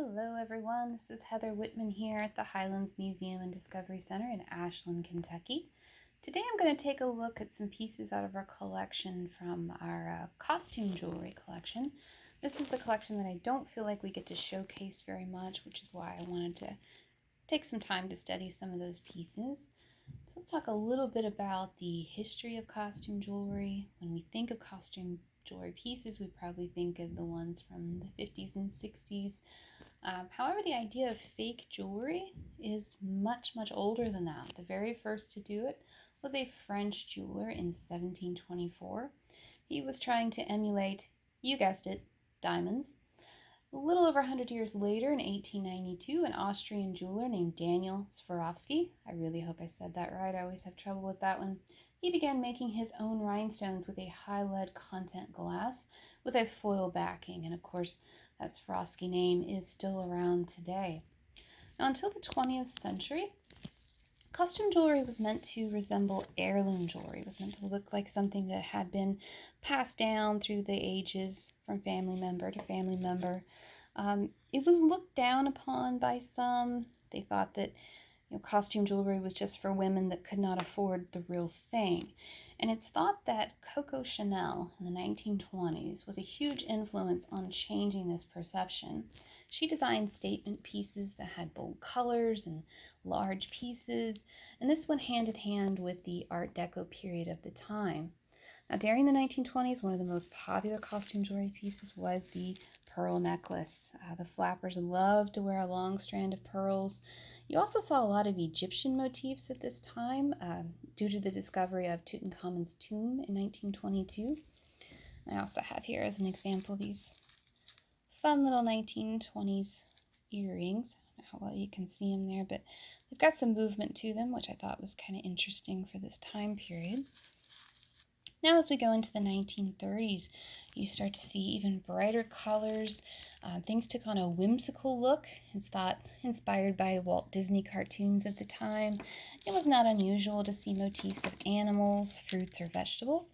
Hello everyone, this is Heather Whitman here at the Highlands Museum and Discovery Center in Ashland, Kentucky. Today I'm going to take a look at some pieces out of our collection from our costume jewelry collection. This is a collection that I don't feel like we get to showcase very much, which is why I wanted to take some time to study some of those pieces. So let's talk a little bit about the history of costume jewelry. When we think of costume jewelry pieces, we probably think of the ones from the 50s and 60s. However, the idea of fake jewelry is much older than that. The very first to do it was a French jeweler in 1724. He was trying to emulate, you guessed it, diamonds. A little over 100 years later, in 1892, an Austrian jeweler named Daniel Swarovski, I really hope I said that right, I always have trouble with that one, he began making his own rhinestones with a high lead content glass with a foil backing, and of course that Swarovski name is still around today. Now, until the 20th century, costume jewelry was meant to resemble heirloom jewelry. It was meant to look like something that had been passed down through the ages from family member to family member. It was looked down upon by some. They thought that costume jewelry was just for women that could not afford the real thing. And it's thought that Coco Chanel in the 1920s was a huge influence on changing this perception. She designed statement pieces that had bold colors and large pieces, and this went hand in hand with the Art Deco period of the time. Now, during the 1920s, one of the most popular costume jewelry pieces was the pearl necklace. The flappers loved to wear a long strand of pearls. You also saw a lot of Egyptian motifs at this time due to the discovery of Tutankhamun's tomb in 1922. I also have here as an example these fun little 1920s earrings. I don't know how well you can see them there, but they've got some movement to them, which I thought was kind of interesting for this time period. Now, as we go into the 1930s, you start to see even brighter colors. Things took on a whimsical look. It's thought inspired by Walt Disney cartoons at the time. It was not unusual to see motifs of animals, fruits, or vegetables,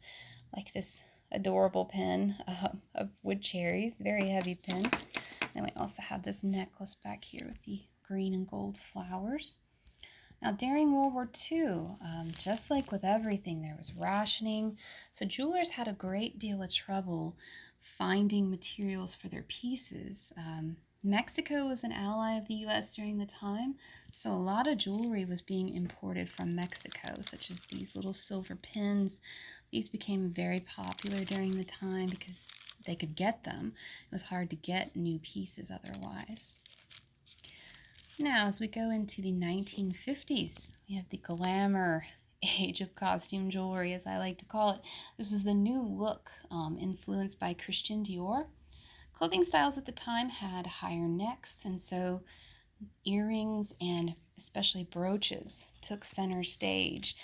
like this adorable pin of wood cherries, very heavy pin. And we also have this necklace back here with the green and gold flowers. Now, during World War II, just like with everything, there was rationing, so jewelers had a great deal of trouble finding materials for their pieces. Mexico was an ally of the U.S. during the time, so a lot of jewelry was being imported from Mexico, such as these little silver pins. These became very popular during the time because they could get them. It was hard to get new pieces otherwise. Now, as we go into the 1950s, we have the glamour age of costume jewelry, as I like to call it. This was the new look influenced by Christian Dior. Clothing styles at the time had higher necks, and so earrings and especially brooches took center stage.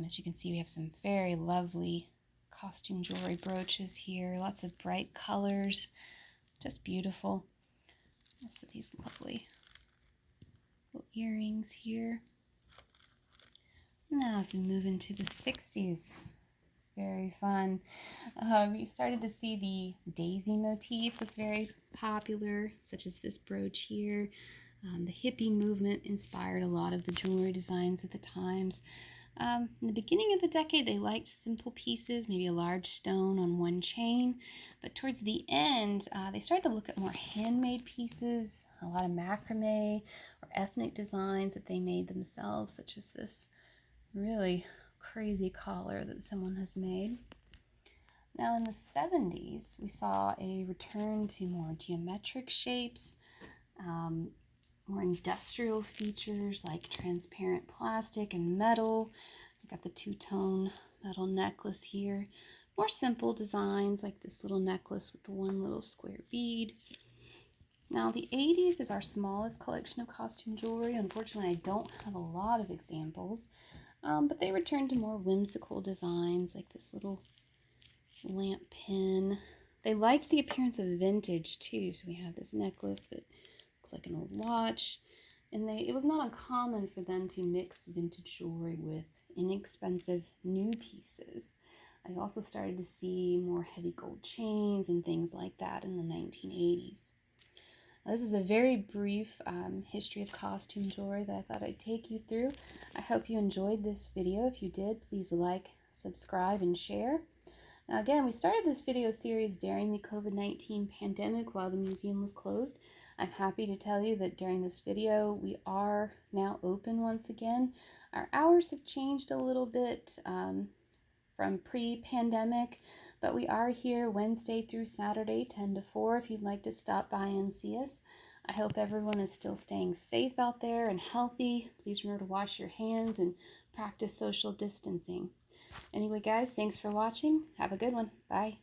As you can see, we have some very lovely costume jewelry brooches here, lots of bright colors, just beautiful. Also these lovely little earrings here. Now, as we move into the 60s, very fun. You started to see the daisy motif was very popular, such as this brooch here. The hippie movement inspired a lot of the jewelry designs at the times. In the beginning of the decade, they liked simple pieces, maybe a large stone on one chain. But towards the end, they started to look at more handmade pieces, a lot of macrame or ethnic designs that they made themselves, such as this really crazy collar that someone has made. Now, in the 70s, we saw a return to more geometric shapes, more industrial features like transparent plastic and metal. We've got the two-tone metal necklace here. More simple designs like this little necklace with the one little square bead. Now, the 80s is our smallest collection of costume jewelry. Unfortunately, I don't have a lot of examples, but they returned to more whimsical designs like this little lamp pin. They liked the appearance of vintage too, so we have this necklace that looks like an old watch, and it was not uncommon for them to mix vintage jewelry with inexpensive new pieces. I also started to see more heavy gold chains and things like that in the 1980s. This is a very brief history of costume jewelry that I thought I'd take you through. I hope you enjoyed this video. If you did, please like, subscribe, and share. Now again, we started this video series during the COVID-19 pandemic while the museum was closed. I'm happy to tell you that during this video, we are now open once again. Our hours have changed a little bit from pre-pandemic, but we are here Wednesday through Saturday, 10 to 4, if you'd like to stop by and see us. I hope everyone is still staying safe out there and healthy. Please remember to wash your hands and practice social distancing. Anyway, guys, thanks for watching. Have a good one. Bye.